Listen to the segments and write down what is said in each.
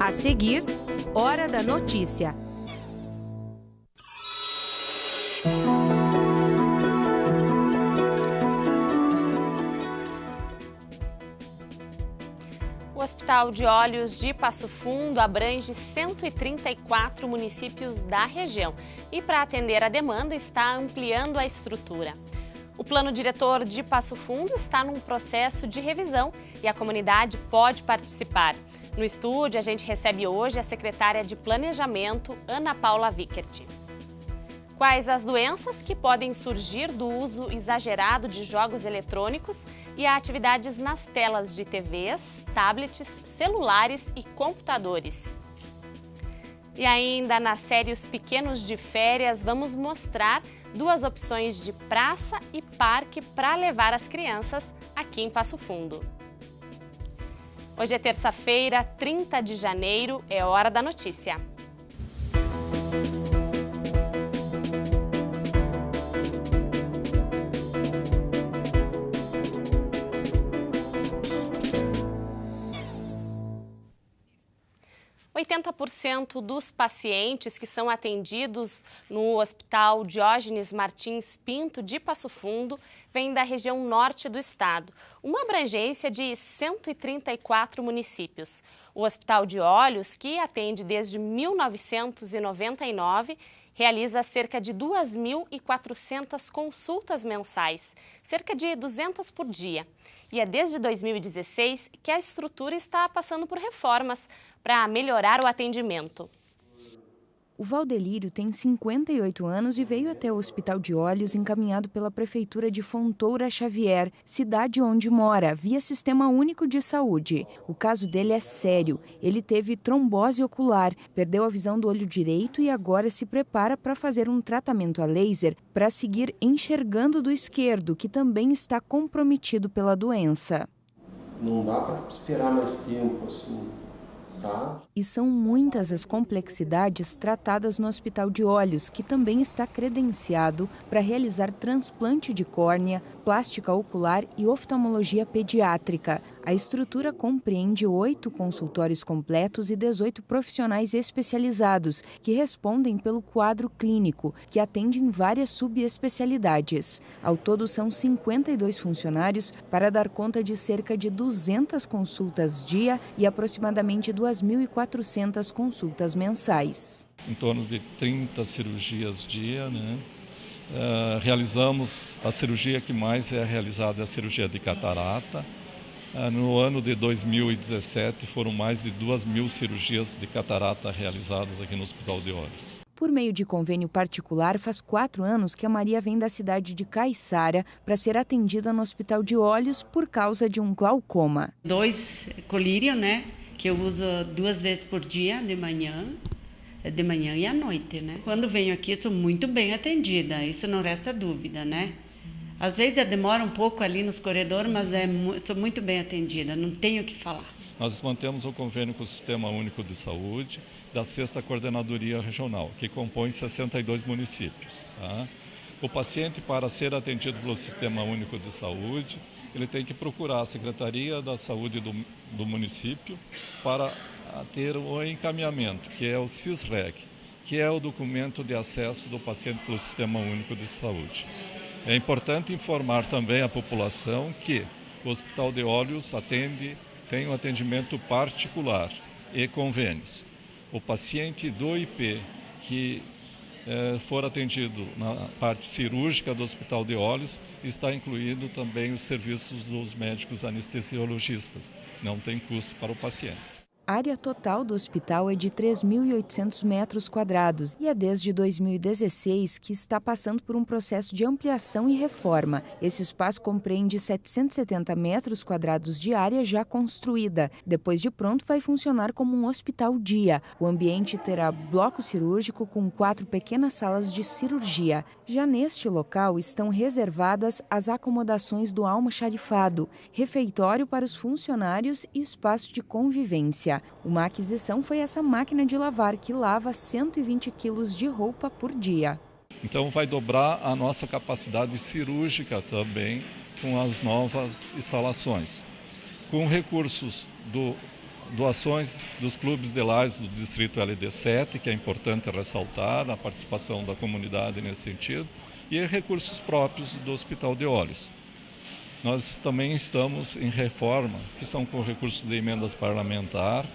A seguir, Hora da Notícia. O Hospital de Olhos de Passo Fundo abrange 134 municípios da região e, para atender a demanda, está ampliando a estrutura. O plano diretor de Passo Fundo está num processo de revisão e a comunidade pode participar. No estúdio, a gente recebe hoje a secretária de Planejamento, Ana Paula Vickert. Quais as doenças que podem surgir do uso exagerado de jogos eletrônicos e atividades nas telas de TVs, tablets, celulares e computadores? E ainda na série Os Pequenos de Férias, vamos mostrar duas opções de praça e parque para levar as crianças aqui em Passo Fundo. Hoje é terça-feira, 30 de janeiro, é Hora da Notícia. R$ 80% dos pacientes que são atendidos no Hospital Diógenes Martins Pinto de Passo Fundo vêm da região norte do estado, uma abrangência de 134 municípios. O Hospital de Olhos, que atende desde 1999, realiza cerca de 2.400 consultas mensais, cerca de 200 por dia. E é desde 2016 que a estrutura está passando por reformas para melhorar o atendimento. O Valdelírio tem 58 anos e veio até o Hospital de Olhos encaminhado pela Prefeitura de Fontoura Xavier, cidade onde mora, via Sistema Único de Saúde. O caso dele é sério. Ele teve trombose ocular, perdeu a visão do olho direito e agora se prepara para fazer um tratamento a laser para seguir enxergando do esquerdo, que também está comprometido pela doença. Não dá para esperar mais tempo assim. E são muitas as complexidades tratadas no Hospital de Olhos, que também está credenciado para realizar transplante de córnea, plástica ocular e oftalmologia pediátrica. A estrutura compreende 8 consultórios completos e 18 profissionais especializados, que respondem pelo quadro clínico, que atende em várias subespecialidades. Ao todo, são 52 funcionários para dar conta de cerca de 200 consultas dia e aproximadamente 2.400 consultas mensais. Em torno de 30 cirurgias dia, né? Realizamos a cirurgia que mais é realizada, é a cirurgia de catarata. No ano de 2017 foram mais de 2.000 cirurgias de catarata realizadas aqui no Hospital de Olhos. Por meio de convênio particular, faz 4 anos que a Maria vem da cidade de Caiçara para ser atendida no Hospital de Olhos por causa de um glaucoma. 2 colírio, né? Que eu uso 2 vezes por dia, de manhã e à noite, né? Quando venho aqui, sou muito bem atendida, isso não resta dúvida, né? Às vezes demora um pouco ali nos corredores, mas sou muito bem atendida, não tenho o que falar. Nós mantemos o convênio com o Sistema Único de Saúde da 6ª Coordenadoria Regional, que compõe 62 municípios. Tá? O paciente, para ser atendido pelo Sistema Único de Saúde, ele tem que procurar a Secretaria da Saúde do município para ter o encaminhamento, que é o SISREG, que é o documento de acesso do paciente pelo Sistema Único de Saúde. É importante informar também a população que o Hospital de Olhos tem um atendimento particular e convênios. O paciente do IP que for atendido na parte cirúrgica do Hospital de Olhos, está incluído também os serviços dos médicos anestesiologistas. Não tem custo para o paciente. A área total do hospital é de 3.800 metros quadrados e é desde 2016 que está passando por um processo de ampliação e reforma. Esse espaço compreende 770 metros quadrados de área já construída. Depois de pronto, vai funcionar como um hospital-dia. O ambiente terá bloco cirúrgico com 4 pequenas salas de cirurgia. Já neste local estão reservadas as acomodações do almoxarifado, refeitório para os funcionários e espaço de convivência. Uma aquisição foi essa máquina de lavar, que lava 120 quilos de roupa por dia. Então vai dobrar a nossa capacidade cirúrgica também com as novas instalações. Com recursos doações dos clubes de lajes do distrito LD7, que é importante ressaltar a participação da comunidade nesse sentido, e recursos próprios do Hospital de Olhos. Nós também estamos em reforma, que são com recursos de emendas parlamentar.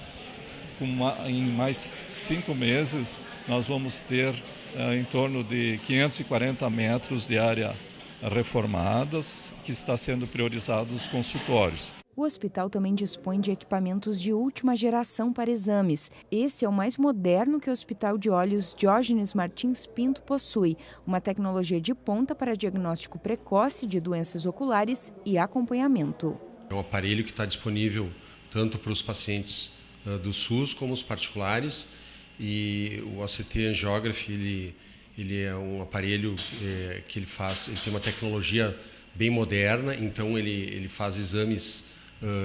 Em mais 5 meses, nós vamos ter em torno de 540 metros de área reformadas, que está sendo priorizado os consultórios. O hospital também dispõe de equipamentos de última geração para exames. Esse é o mais moderno que o Hospital de Olhos Diógenes Martins Pinto possui, uma tecnologia de ponta para diagnóstico precoce de doenças oculares e acompanhamento. É um aparelho que está disponível tanto para os pacientes do SUS como os particulares, e o OCT Angiography ele é um aparelho que ele tem uma tecnologia bem moderna, então ele faz exames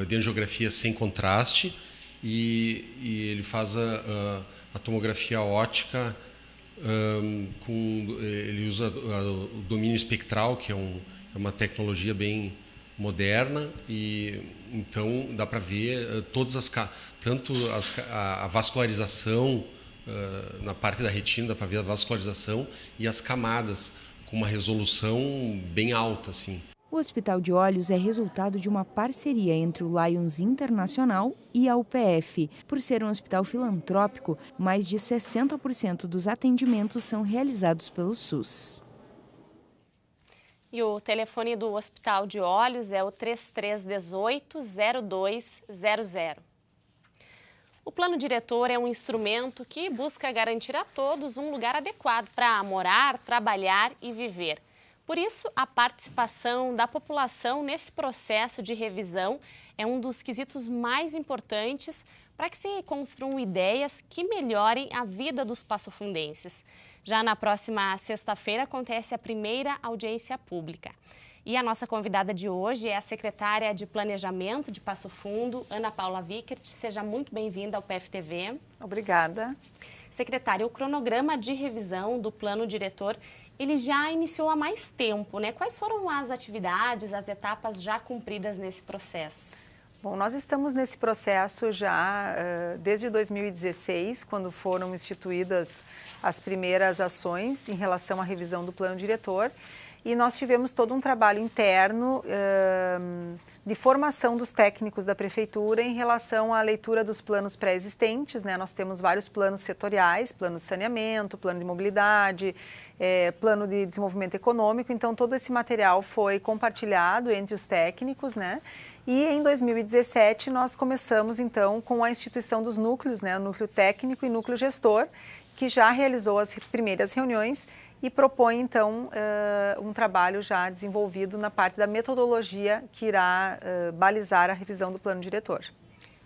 de angiografia sem contraste e ele faz a tomografia óptica ele usa o domínio espectral, que é uma tecnologia bem moderna, e então dá para ver a vascularização na parte da retina, dá para ver a vascularização e as camadas com uma resolução bem alta, assim. O Hospital de Olhos é resultado de uma parceria entre o Lions Internacional e a UPF. Por ser um hospital filantrópico, mais de 60% dos atendimentos são realizados pelo SUS. E o telefone do Hospital de Olhos é o 3318-0200. O plano diretor é um instrumento que busca garantir a todos um lugar adequado para morar, trabalhar e viver. Por isso, a participação da população nesse processo de revisão é um dos quesitos mais importantes para que se construam ideias que melhorem a vida dos passofundenses. Já na próxima sexta-feira acontece a primeira audiência pública. E a nossa convidada de hoje é a secretária de Planejamento de Passo Fundo, Ana Paula Wickert. Seja muito bem-vinda ao PFTV. Obrigada. Secretária, o cronograma de revisão do plano diretor, ele já iniciou há mais tempo, né? Quais foram as atividades, as etapas já cumpridas nesse processo? Bom, nós estamos nesse processo já desde 2016, quando foram instituídas as primeiras ações em relação à revisão do plano diretor. E nós tivemos todo um trabalho interno de formação dos técnicos da Prefeitura em relação à leitura dos planos pré-existentes, né? Nós temos vários planos setoriais, plano de saneamento, plano de mobilidade, plano de desenvolvimento econômico. Então, todo esse material foi compartilhado entre os técnicos, né? E em 2017, nós começamos, então, com a instituição dos núcleos, né? O núcleo técnico e núcleo gestor, que já realizou as primeiras reuniões e propõe, então, um trabalho já desenvolvido na parte da metodologia que irá balizar a revisão do plano diretor.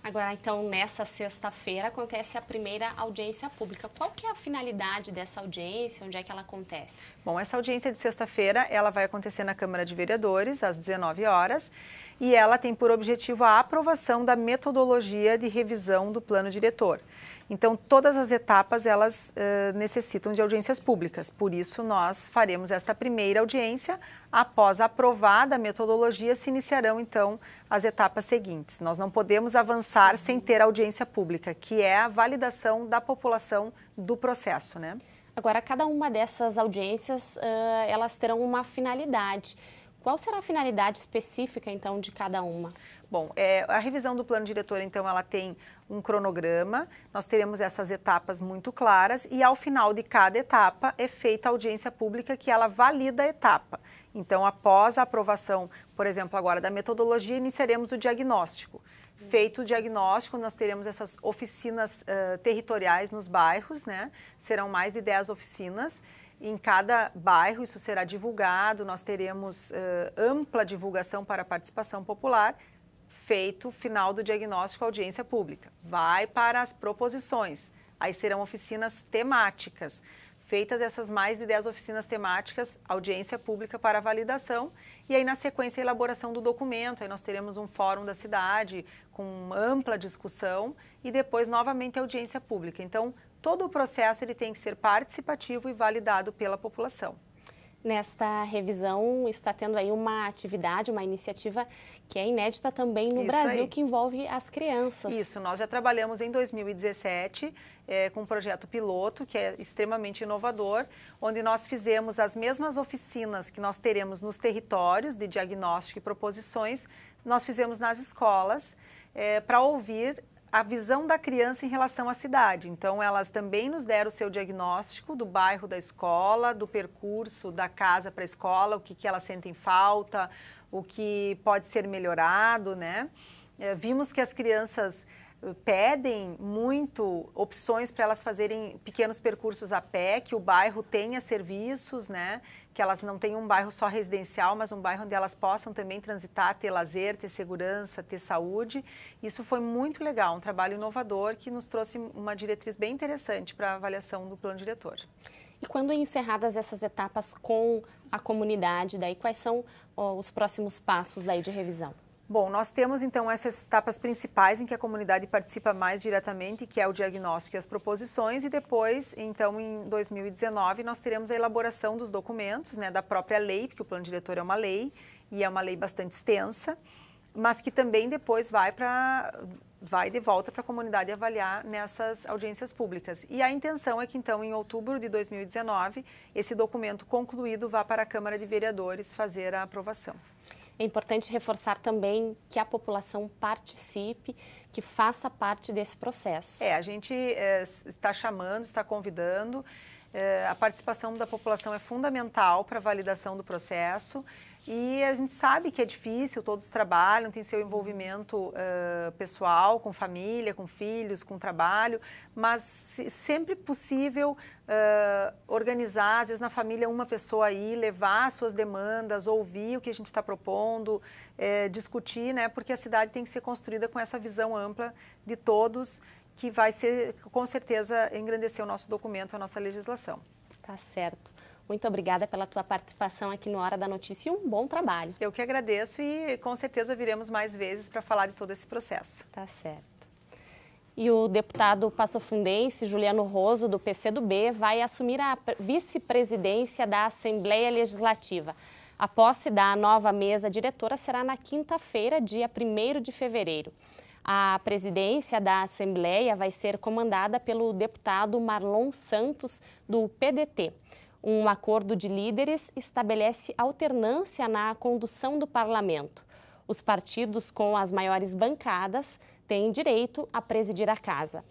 Agora, então, nessa sexta-feira acontece a primeira audiência pública. Qual que é a finalidade dessa audiência? Onde é que ela acontece? Bom, essa audiência de sexta-feira, ela vai acontecer na Câmara de Vereadores, às 19 horas, e ela tem por objetivo a aprovação da metodologia de revisão do plano diretor. Então, todas as etapas, elas necessitam de audiências públicas. Por isso, nós faremos esta primeira audiência. Após aprovada a metodologia, se iniciarão, então, as etapas seguintes. Nós não podemos avançar sem ter audiência pública, que é a validação da população do processo, né? Agora, cada uma dessas audiências, elas terão uma finalidade. Qual será a finalidade específica, então, de cada uma? Bom, a revisão do plano diretor, então, ela tem um cronograma, nós teremos essas etapas muito claras e ao final de cada etapa é feita a audiência pública que ela valida a etapa. Então, após a aprovação, por exemplo, agora da metodologia, iniciaremos o diagnóstico. Feito o diagnóstico, nós teremos essas oficinas territoriais nos bairros, né? Serão mais de 10 oficinas. Em cada bairro isso será divulgado, nós teremos ampla divulgação para a participação popular. Feito o final do diagnóstico, audiência pública. Vai para as proposições, aí serão oficinas temáticas. Feitas essas mais de 10 oficinas temáticas, audiência pública para validação e aí na sequência a elaboração do documento, aí nós teremos um fórum da cidade com ampla discussão e depois novamente audiência pública. Então, todo o processo ele tem que ser participativo e validado pela população. Nesta revisão está tendo aí uma atividade, uma iniciativa que é inédita também no Brasil, que envolve as crianças. Isso, nós já trabalhamos em 2017 com um projeto piloto que é extremamente inovador, onde nós fizemos as mesmas oficinas que nós teremos nos territórios de diagnóstico e proposições, nós fizemos nas escolas para ouvir a visão da criança em relação à cidade. Então, elas também nos deram o seu diagnóstico do bairro da escola, do percurso da casa para a escola, o que elas sentem falta, o que pode ser melhorado, né? Vimos que as crianças pedem muito opções para elas fazerem pequenos percursos a pé, que o bairro tenha serviços, né? Que elas não tenham um bairro só residencial, mas um bairro onde elas possam também transitar, ter lazer, ter segurança, ter saúde. Isso foi muito legal, um trabalho inovador que nos trouxe uma diretriz bem interessante para a avaliação do plano diretor. E quando encerradas essas etapas com a comunidade, daí quais são os próximos passos daí de revisão? Bom, nós temos então essas etapas principais em que a comunidade participa mais diretamente, que é o diagnóstico e as proposições, e depois, então, em 2019, nós teremos a elaboração dos documentos, né, da própria lei, porque o plano diretor é uma lei, e é uma lei bastante extensa, mas que também depois vai de volta para a comunidade avaliar nessas audiências públicas. E a intenção é que, então, em outubro de 2019, esse documento concluído vá para a Câmara de Vereadores fazer a aprovação. É importante reforçar também que a população participe, que faça parte desse processo. A gente está chamando, está convidando. A participação da população é fundamental para a validação do processo. E a gente sabe que é difícil, todos trabalham, tem seu envolvimento pessoal, com família, com filhos, com trabalho, mas sempre possível organizar, às vezes na família uma pessoa aí, levar as suas demandas, ouvir o que a gente está propondo, discutir, né? Porque a cidade tem que ser construída com essa visão ampla de todos, que vai ser, com certeza, engrandecer o nosso documento, a nossa legislação. Tá certo. Muito obrigada pela tua participação aqui no Hora da Notícia e um bom trabalho. Eu que agradeço e com certeza viremos mais vezes para falar de todo esse processo. Tá certo. E o deputado passofundense Juliano Roso, do PCdoB, vai assumir a vice-presidência da Assembleia Legislativa. A posse da nova mesa diretora será na quinta-feira, dia 1º de fevereiro. A presidência da Assembleia vai ser comandada pelo deputado Marlon Santos, do PDT. Um acordo de líderes estabelece alternância na condução do parlamento. Os partidos com as maiores bancadas têm direito a presidir a casa.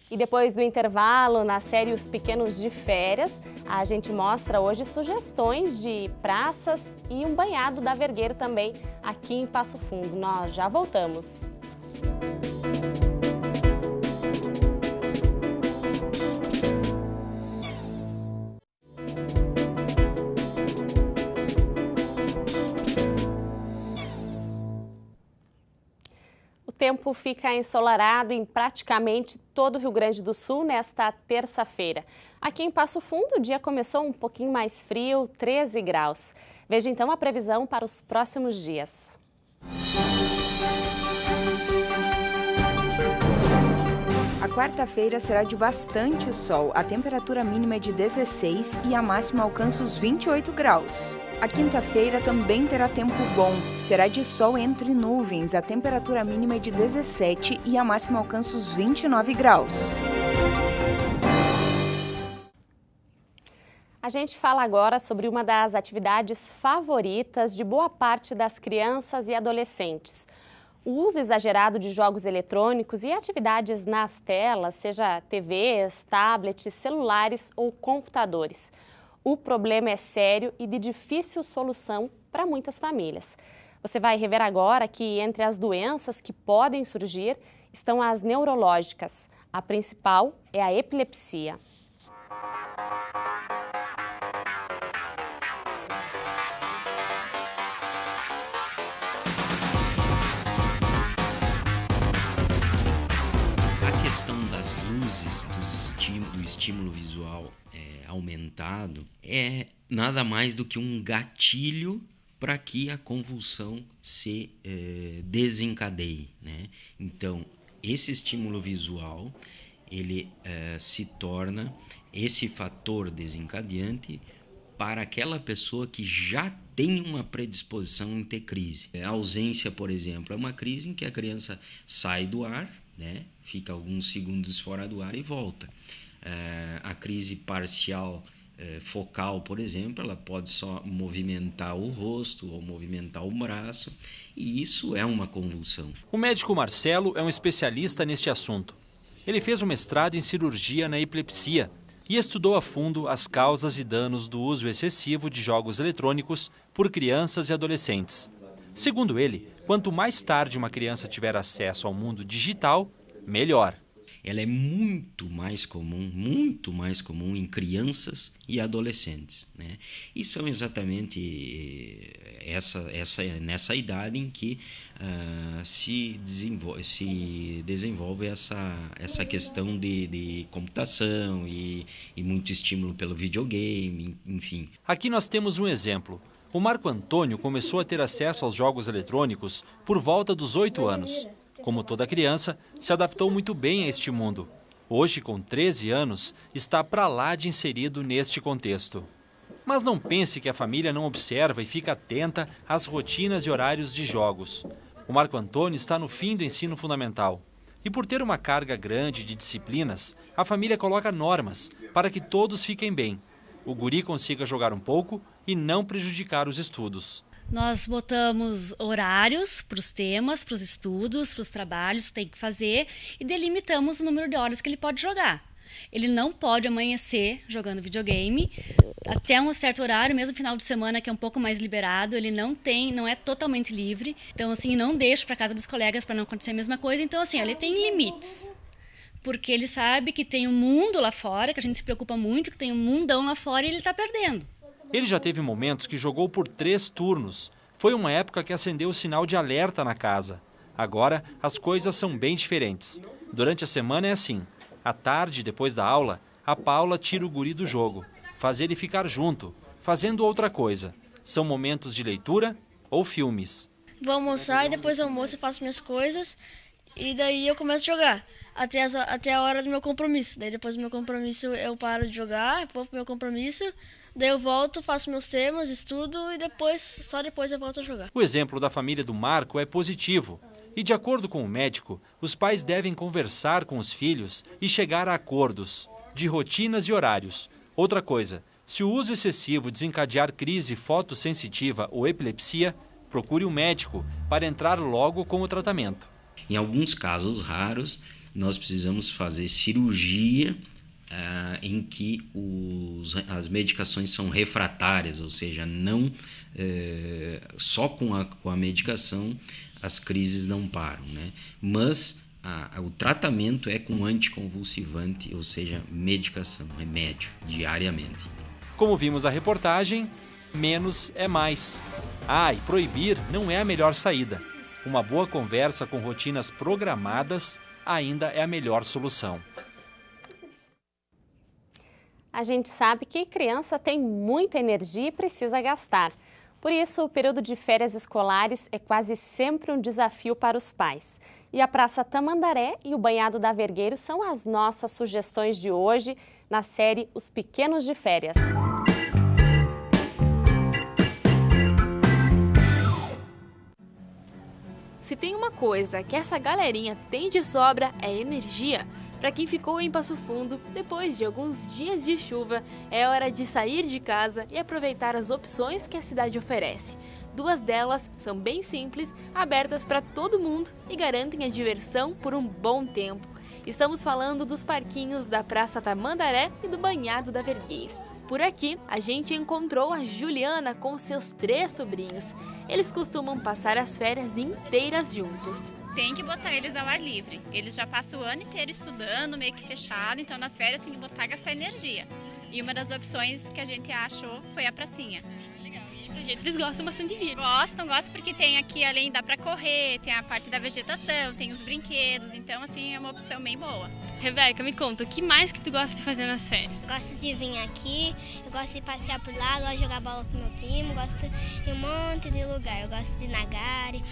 E depois do intervalo, na série Os Pequenos de Férias, a gente mostra hoje sugestões de praças e um banhado da Vergueiro também aqui em Passo Fundo. Nós já voltamos. O tempo fica ensolarado em praticamente todo o Rio Grande do Sul nesta terça-feira. Aqui em Passo Fundo, o dia começou um pouquinho mais frio, 13 graus. Veja então a previsão para os próximos dias. A quarta-feira será de bastante sol. A temperatura mínima é de 16 e a máxima alcança os 28 graus. A quinta-feira também terá tempo bom. Será de sol entre nuvens. A temperatura mínima é de 17 e a máxima alcança os 29 graus. A gente fala agora sobre uma das atividades favoritas de boa parte das crianças e adolescentes. O uso exagerado de jogos eletrônicos e atividades nas telas, seja TVs, tablets, celulares ou computadores. O problema é sério e de difícil solução para muitas famílias. Você vai rever agora que entre as doenças que podem surgir estão as neurológicas. A principal é a epilepsia. A questão das luzes, do estímulo visual aumentado, é nada mais do que um gatilho para que a convulsão se desencadeie, né? Então, esse estímulo visual, ele se torna esse fator desencadeante para aquela pessoa que já tem uma predisposição em ter crise. A ausência, por exemplo, é uma crise em que a criança sai do ar, né? Fica alguns segundos fora do ar e volta. A crise parcial focal, por exemplo, ela pode só movimentar o rosto ou movimentar o braço, e isso é uma convulsão. O médico Marcelo é um especialista neste assunto. Ele fez um mestrado em cirurgia na epilepsia e estudou a fundo as causas e danos do uso excessivo de jogos eletrônicos por crianças e adolescentes. Segundo ele, quanto mais tarde uma criança tiver acesso ao mundo digital, melhor. Ela é muito mais comum em crianças e adolescentes, né? E são exatamente nessa idade em que se desenvolve essa questão de computação e muito estímulo pelo videogame, enfim. Aqui nós temos um exemplo. O Marco Antônio começou a ter acesso aos jogos eletrônicos por volta dos 8 anos. Como toda criança, se adaptou muito bem a este mundo. Hoje, com 13 anos, está para lá de inserido neste contexto. Mas não pense que a família não observa e fica atenta às rotinas e horários de jogos. O Marco Antônio está no fim do ensino fundamental. E por ter uma carga grande de disciplinas, a família coloca normas para que todos fiquem bem. O guri consiga jogar um pouco e não prejudicar os estudos. Nós botamos horários para os temas, para os estudos, para os trabalhos que tem que fazer e delimitamos o número de horas que ele pode jogar. Ele não pode amanhecer jogando videogame até um certo horário, mesmo final de semana que é um pouco mais liberado, ele não é totalmente livre. Então, assim, não deixo para casa dos colegas para não acontecer a mesma coisa. Então, assim, ele tem limites. Porque ele sabe que tem um mundo lá fora, que a gente se preocupa muito, que tem um mundão lá fora e ele está perdendo. Ele já teve momentos que jogou por 3 turnos. Foi uma época que acendeu o sinal de alerta na casa. Agora, as coisas são bem diferentes. Durante a semana é assim. À tarde, depois da aula, a Paula tira o guri do jogo. Faz ele ficar junto, fazendo outra coisa. São momentos de leitura ou filmes. Vou almoçar e depois do almoço eu faço minhas coisas e daí eu começo a jogar. Até a hora do meu compromisso. Daí depois do meu compromisso eu paro de jogar, vou pro meu compromisso. Daí eu volto, faço meus temas, estudo e só depois eu volto a jogar. O exemplo da família do Marco é positivo. E de acordo com o médico, os pais devem conversar com os filhos e chegar a acordos de rotinas e horários. Outra coisa, se o uso excessivo desencadear crise fotossensitiva ou epilepsia, procure um médico para entrar logo com o tratamento. Em alguns casos raros, nós precisamos fazer cirurgia em que as medicações são refratárias, ou seja, não só com a medicação as crises não param, né? Mas o tratamento é com anticonvulsivante, ou seja, medicação, remédio, diariamente. Como vimos na reportagem, menos é mais. E proibir não é a melhor saída. Uma boa conversa com rotinas programadas ainda é a melhor solução. A gente sabe que criança tem muita energia e precisa gastar. Por isso, o período de férias escolares é quase sempre um desafio para os pais. E a Praça Tamandaré e o Banhado da Vergueiro são as nossas sugestões de hoje na série Os Pequenos de Férias. Se tem uma coisa que essa galerinha tem de sobra é energia. Para quem ficou em Passo Fundo, depois de alguns dias de chuva, é hora de sair de casa e aproveitar as opções que a cidade oferece. 2 delas são bem simples, abertas para todo mundo e garantem a diversão por um bom tempo. Estamos falando dos parquinhos da Praça Tamandaré e do Banhado da Vergueiro. Por aqui, a gente encontrou a Juliana com seus 3 sobrinhos. Eles costumam passar as férias inteiras juntos. Tem que botar eles ao ar livre. Eles já passam o ano inteiro estudando, meio que fechado, então nas férias tem que botar gastar energia. E uma das opções que a gente achou foi a pracinha. Legal. E do jeito eles gostam bastante de vir. Gostam porque tem aqui, além dá pra correr, tem a parte da vegetação, tem os brinquedos, então assim é uma opção bem boa. Rebeca, me conta, o que mais que tu gosta de fazer nas férias? Gosto de vir aqui, eu gosto de passear por lá, gosto de jogar bola com meu primo, gosto de um monte de lugar. Eu gosto de ir na Gare,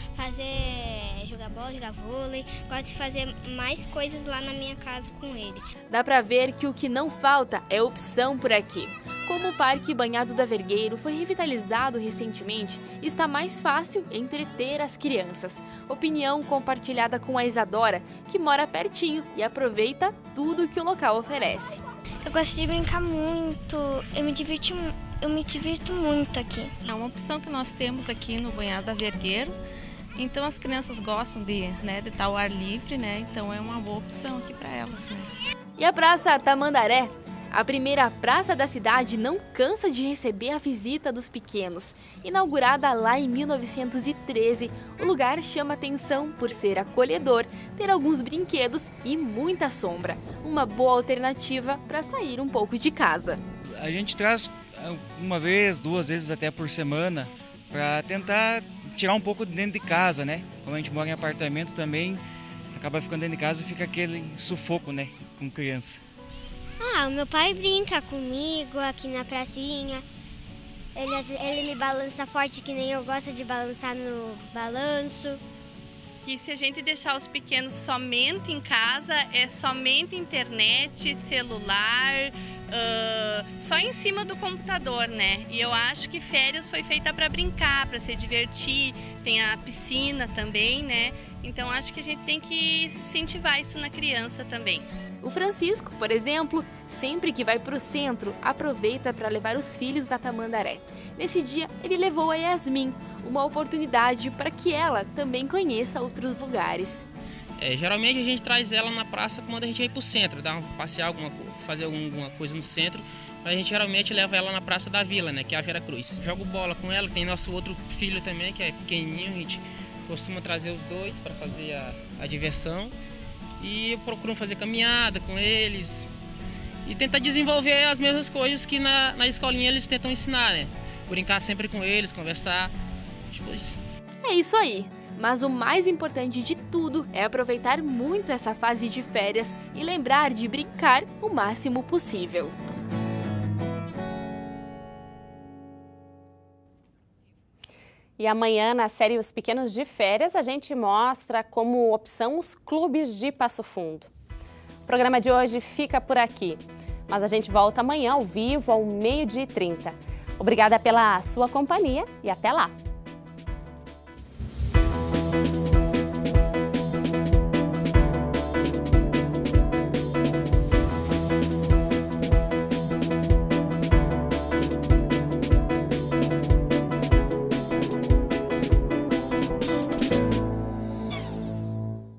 jogar bola, jogar vôlei, gosto de fazer mais coisas lá na minha casa com ele. Dá pra ver que o que não falta é opção por aqui. Como o Parque Banhado da Vergueiro foi revitalizado recentemente, está mais fácil entreter as crianças. Opinião compartilhada com a Isadora, que mora pertinho e aproveita tudo que o local oferece. Eu gosto de brincar muito, eu me divirto muito aqui. É uma opção que nós temos aqui no Banhado da Vergueiro. Então as crianças gostam de estar ao ar livre, né? Então é uma boa opção aqui para elas, né? E a Praça Tamandaré? A primeira praça da cidade não cansa de receber a visita dos pequenos. Inaugurada lá em 1913, o lugar chama atenção por ser acolhedor, ter alguns brinquedos e muita sombra. Uma boa alternativa para sair um pouco de casa. A gente traz uma vez, 2 vezes até por semana para tentar tirar um pouco de dentro de casa, né? Como a gente mora em apartamento também, acaba ficando dentro de casa e fica aquele sufoco, né? Com criança. O meu pai brinca comigo aqui na pracinha. Ele me balança forte que nem eu gosto de balançar no balanço. E se a gente deixar os pequenos somente em casa, é somente internet, celular, só em cima do computador, né? E eu acho que férias foi feita para brincar, para se divertir, tem a piscina também, né? Então acho que a gente tem que incentivar isso na criança também. O Francisco, por exemplo, sempre que vai para o centro, aproveita para levar os filhos da Tamandaré. Nesse dia, ele levou a Yasmin, uma oportunidade para que ela também conheça outros lugares. Geralmente a gente traz ela na praça quando a gente vai para o centro, passear, fazer alguma coisa no centro. A gente geralmente leva ela na Praça da Vila, né, que é a Vera Cruz. Jogo bola com ela, tem nosso outro filho também, que é pequenininho, a gente costuma trazer os dois para fazer a diversão. E procuro fazer caminhada com eles e tentar desenvolver as mesmas coisas que na escolinha eles tentam ensinar, né? Brincar sempre com eles, conversar, tipo isso. É isso aí, mas o mais importante de tudo é aproveitar muito essa fase de férias e lembrar de brincar o máximo possível. E amanhã, na série Os Pequenos de Férias, a gente mostra como opção os clubes de Passo Fundo. O programa de hoje fica por aqui, mas a gente volta amanhã ao vivo, ao 12h30. Obrigada pela sua companhia e até lá!